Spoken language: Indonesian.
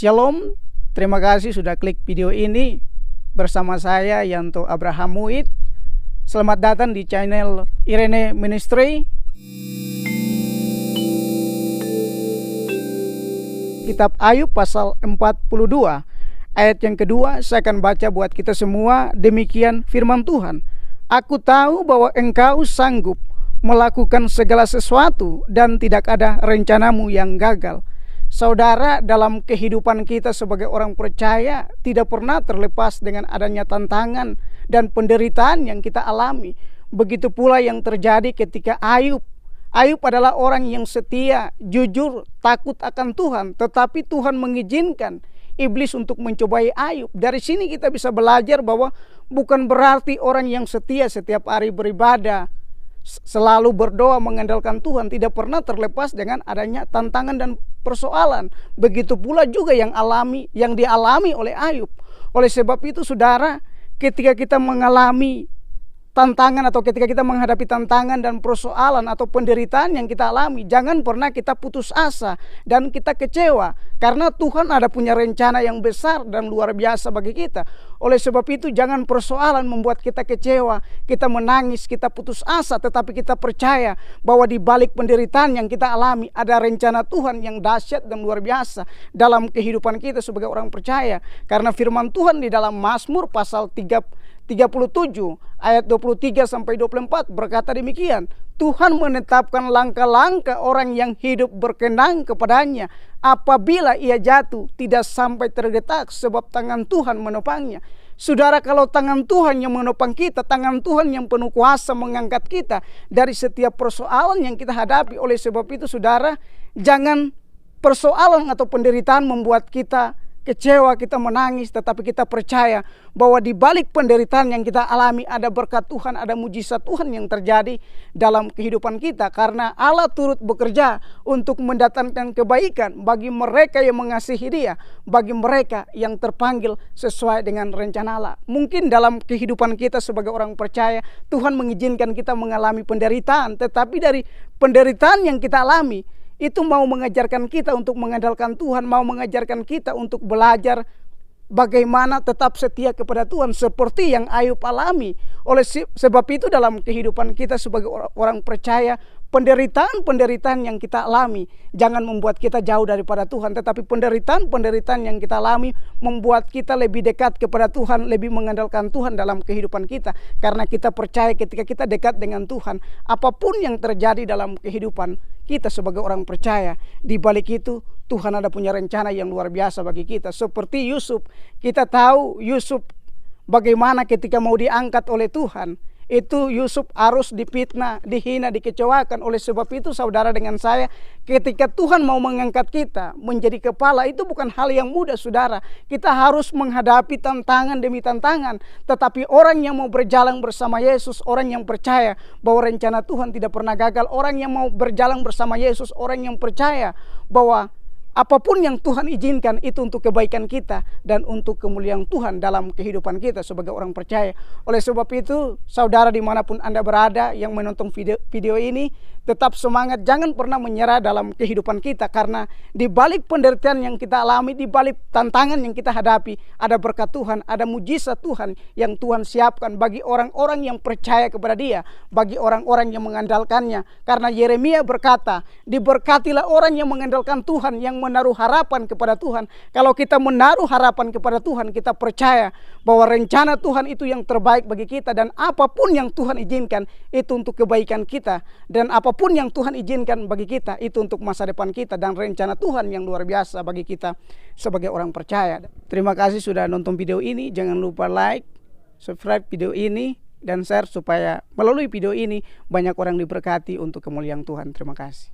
Shalom, terima kasih sudah klik video ini bersama saya Yanto Abraham Muid. Selamat datang di channel Irene Ministry. Kitab Ayub pasal 42 ayat yang kedua saya akan baca buat kita semua. Demikian firman Tuhan. Aku tahu bahwa engkau sanggup melakukan segala sesuatu dan tidak ada rencanamu yang gagal. Saudara, dalam kehidupan kita sebagai orang percaya tidak pernah terlepas dengan adanya tantangan dan penderitaan yang kita alami. Begitu pula yang terjadi ketika Ayub. Ayub adalah orang yang setia, jujur, takut akan Tuhan, tetapi Tuhan mengizinkan iblis untuk mencobai Ayub. Dari sini kita bisa belajar bahwa bukan berarti orang yang setia setiap hari beribadah, selalu berdoa mengandalkan Tuhan tidak pernah terlepas dengan adanya tantangan dan persoalan. Begitu pula juga yang dialami oleh Ayub. Oleh sebab itu saudara, ketika kita mengalami tantangan atau ketika kita menghadapi tantangan dan persoalan atau penderitaan yang kita alami, jangan pernah kita putus asa dan kita kecewa, karena Tuhan ada punya rencana yang besar dan luar biasa bagi kita. Oleh sebab itu jangan persoalan membuat kita kecewa, kita menangis, kita putus asa, tetapi kita percaya bahwa di balik penderitaan yang kita alami ada rencana Tuhan yang dahsyat dan luar biasa dalam kehidupan kita sebagai orang percaya. Karena firman Tuhan di dalam Mazmur pasal 37 ayat 23 sampai 24 berkata demikian. Tuhan menetapkan langkah-langkah orang yang hidup berkenan kepadanya. Apabila ia jatuh tidak sampai tergetak, sebab tangan Tuhan menopangnya. Saudara, kalau tangan Tuhan yang menopang kita, tangan Tuhan yang penuh kuasa mengangkat kita dari setiap persoalan yang kita hadapi. Oleh sebab itu saudara, jangan persoalan atau penderitaan membuat kita kecewa, kita menangis, tetapi kita percaya bahwa di balik penderitaan yang kita alami ada berkat Tuhan, ada mujizat Tuhan yang terjadi dalam kehidupan kita. Karena Allah turut bekerja untuk mendatangkan kebaikan bagi mereka yang mengasihi Dia, bagi mereka yang terpanggil sesuai dengan rencana Allah. Mungkin dalam kehidupan kita sebagai orang percaya, Tuhan mengizinkan kita mengalami penderitaan, tetapi dari penderitaan yang kita alami itu mau mengajarkan kita untuk mengandalkan Tuhan, mau mengajarkan kita untuk belajar bagaimana tetap setia kepada Tuhan seperti yang Ayub alami. Oleh sebab itu dalam kehidupan kita sebagai orang percaya, penderitaan-penderitaan yang kita alami jangan membuat kita jauh daripada Tuhan, tetapi penderitaan-penderitaan yang kita alami membuat kita lebih dekat kepada Tuhan, lebih mengandalkan Tuhan dalam kehidupan kita. Karena kita percaya ketika kita dekat dengan Tuhan, apapun yang terjadi dalam kehidupan kita sebagai orang percaya, di balik itu Tuhan ada punya rencana yang luar biasa bagi kita. Seperti Yusuf, kita tahu Yusuf bagaimana ketika mau diangkat oleh Tuhan, itu Yusuf harus difitnah, dihina, dikecewakan. Oleh sebab itu saudara dengan saya, ketika Tuhan mau mengangkat kita menjadi kepala, itu bukan hal yang mudah saudara. Kita harus menghadapi tantangan demi tantangan. Tetapi orang yang mau berjalan bersama Yesus, orang yang percaya bahwa rencana Tuhan tidak pernah gagal, orang yang mau berjalan bersama Yesus, orang yang percaya bahwa apapun yang Tuhan izinkan itu untuk kebaikan kita dan untuk kemuliaan Tuhan dalam kehidupan kita sebagai orang percaya. Oleh sebab itu, saudara dimanapun Anda berada yang menonton video ini, tetap semangat, jangan pernah menyerah dalam kehidupan kita. Karena di balik penderitaan yang kita alami, di balik tantangan yang kita hadapi, ada berkat Tuhan, ada mujizat Tuhan yang Tuhan siapkan bagi orang-orang yang percaya kepada Dia, bagi orang-orang yang mengandalkannya. Karena Yeremia berkata, diberkatilah orang yang mengandalkan Tuhan, yang menaruh harapan kepada Tuhan. Kalau kita menaruh harapan kepada Tuhan, kita percaya bahwa rencana Tuhan itu yang terbaik bagi kita, dan apapun yang Tuhan izinkan itu untuk kebaikan kita, dan apapun yang Tuhan izinkan bagi kita itu untuk masa depan kita dan rencana Tuhan yang luar biasa bagi kita sebagai orang percaya. Terima kasih sudah nonton video ini. Jangan lupa like, subscribe video ini, dan share supaya melalui video ini banyak orang diberkati untuk kemuliaan Tuhan. Terima kasih.